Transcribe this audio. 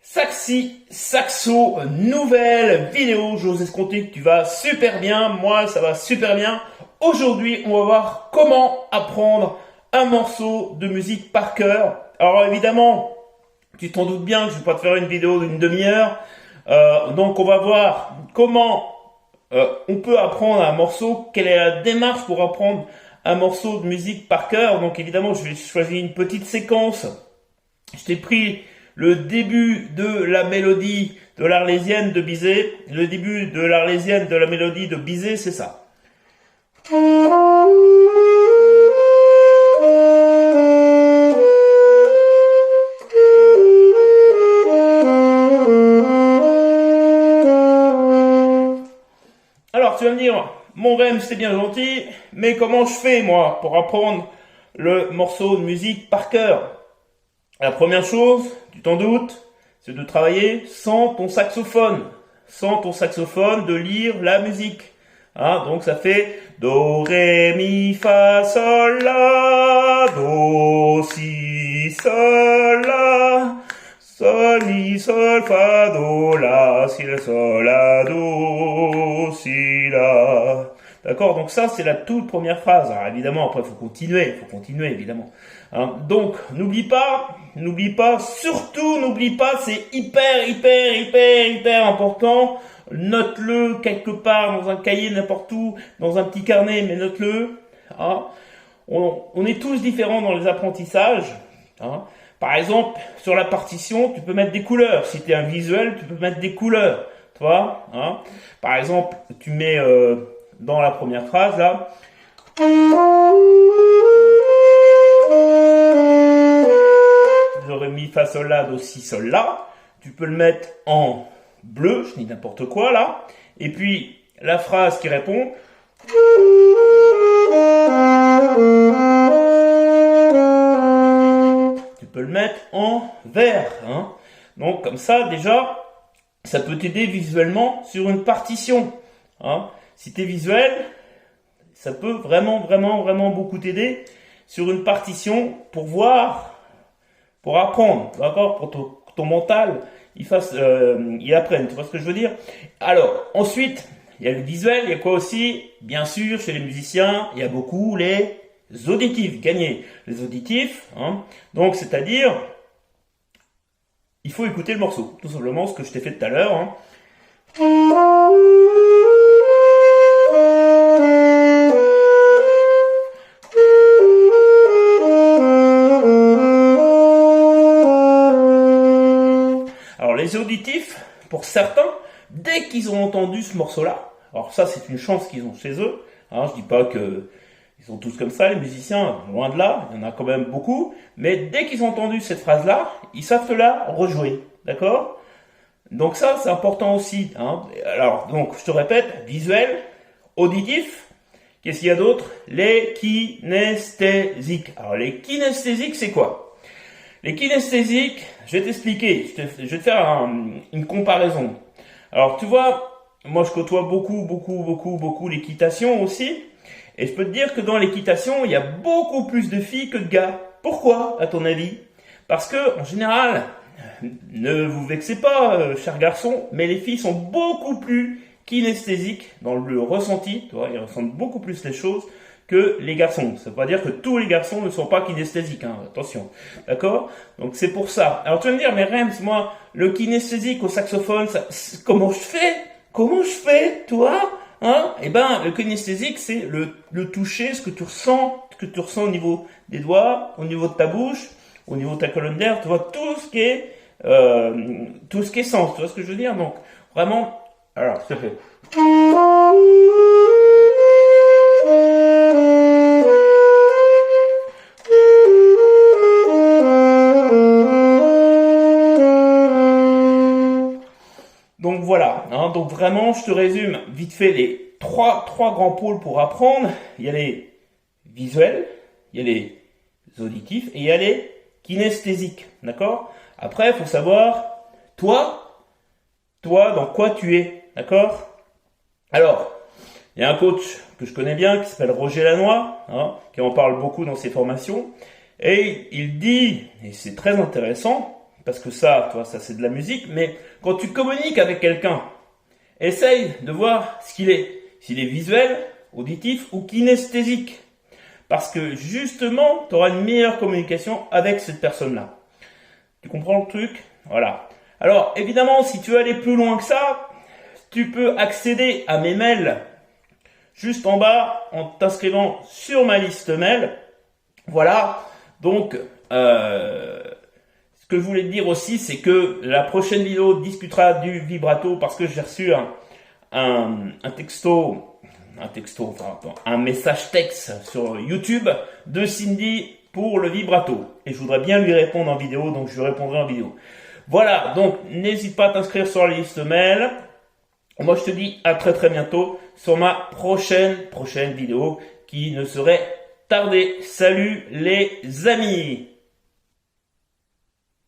Saxo, nouvelle vidéo. J'ose compter que tu vas super bien. Moi, ça va super bien. Aujourd'hui, on va voir comment apprendre un morceau de musique par cœur. Alors évidemment, tu t'en doutes bien que je vais pas te faire une vidéo d'une demi-heure. Donc on va voir comment on peut apprendre un morceau. Quelle est la démarche pour apprendre un morceau de musique par cœur. Donc évidemment, je vais choisir une petite séquence. Je t'ai pris le début de la mélodie de l'Arlésienne de Bizet. Le début de l'Arlésienne de la mélodie de Bizet, c'est ça. Alors tu vas me dire, mon Rem c'est bien gentil, mais comment je fais moi pour apprendre le morceau de musique par cœur? La première chose, tu t'en doutes, c'est de travailler sans ton saxophone. Sans ton saxophone, de lire la musique. Hein, donc ça fait Do, Ré, Mi, Fa, Sol, La, Do, Si, Sol, La, Sol, Mi, Sol, Fa, Do, La, Si, La, Sol, La, Do, Si, La. D'accord? Donc ça, c'est la toute première phrase. Alors évidemment, après, il faut continuer évidemment. Hein, donc, n'oublie pas, surtout n'oublie pas, c'est hyper important. Note-le quelque part dans un cahier, n'importe où, dans un petit carnet, mais note-le. Hein. On est tous différents dans les apprentissages. Hein. Par exemple, sur la partition, tu peux mettre des couleurs. Si tu es un visuel, tu peux mettre des couleurs. Tu vois, hein. Par exemple, tu mets dans la première phrase, là. Do, Ré, Mi, Fa, Sol, La, Do, Si, Sol, La. Tu peux le mettre en bleu, je dis n'importe quoi, là. Et puis, la phrase qui répond. Tu peux le mettre en vert, hein. Donc, comme ça, déjà, ça peut t'aider visuellement sur une partition, hein. Si tu es visuel, ça peut vraiment beaucoup t'aider sur une partition pour voir, pour apprendre, d'accord, pour ton mental, il apprenne, tu vois ce que je veux dire? Alors, ensuite, il y a le visuel, il y a quoi aussi? Bien sûr, chez les musiciens, il y a beaucoup les auditifs, gagnés. Les auditifs, hein, donc c'est-à-dire, il faut écouter le morceau, tout simplement ce que je t'ai fait tout à l'heure, hein. Les auditifs, pour certains, dès qu'ils ont entendu ce morceau-là, alors ça c'est une chance qu'ils ont chez eux, hein, je dis pas que ils sont tous comme ça, les musiciens, loin de là, il y en a quand même beaucoup, mais dès qu'ils ont entendu cette phrase-là, ils savent la rejouer, d'accord? Donc ça c'est important aussi, hein. Alors donc je te répète, visuel, auditif, qu'est-ce qu'il y a d'autre? Les kinesthésiques. Alors les kinesthésiques c'est quoi? Les kinesthésiques, je vais t'expliquer, je vais te faire une comparaison. Alors tu vois, moi je côtoie beaucoup l'équitation aussi, et je peux te dire que dans l'équitation, il y a beaucoup plus de filles que de gars. Pourquoi, à ton avis? Parce que, en général, ne vous vexez pas, chers garçons, mais les filles sont beaucoup plus kinesthésiques dans le ressenti, tu vois, ils ressentent beaucoup plus les choses que les garçons. Ça veut pas dire que tous les garçons ne sont pas kinesthésiques, hein, attention. D'accord? Donc c'est pour ça. Alors tu vas me dire, mais Rems, moi, le kinesthésique au saxophone, comment je fais? Comment je fais, toi? Hein? Eh ben, le kinesthésique, c'est le toucher, ce que tu ressens au niveau des doigts, au niveau de ta bouche, au niveau de ta colonne d'air, tu vois, tout ce qui est sens, tu vois ce que je veux dire? Donc, vraiment, alors, ça fait. Donc voilà, hein, donc vraiment je te résume vite fait les trois grands pôles pour apprendre. Il y a les visuels, il y a les auditifs et il y a les kinesthésiques, d'accord? Après, il faut savoir, toi, dans quoi tu es, d'accord? Alors, il y a un coach que je connais bien qui s'appelle Roger Lanois, hein, qui en parle beaucoup dans ses formations, et il dit, et c'est très intéressant, parce que ça, toi, ça c'est de la musique, mais quand tu communiques avec quelqu'un, essaye de voir ce qu'il est. S'il est visuel, auditif ou kinesthésique. Parce que justement, tu auras une meilleure communication avec cette personne-là. Tu comprends le truc? Voilà. Alors, évidemment, si tu veux aller plus loin que ça, tu peux accéder à mes mails juste en bas en t'inscrivant sur ma liste mail. Voilà. Donc, ce que je voulais te dire aussi, c'est que la prochaine vidéo discutera du vibrato parce que j'ai reçu un message texte sur YouTube de Cindy pour le vibrato. Et je voudrais bien lui répondre en vidéo, donc je lui répondrai en vidéo. Voilà, donc n'hésite pas à t'inscrire sur la liste mail. Moi, je te dis à très très bientôt sur ma prochaine vidéo qui ne saurait tarder. Salut les amis!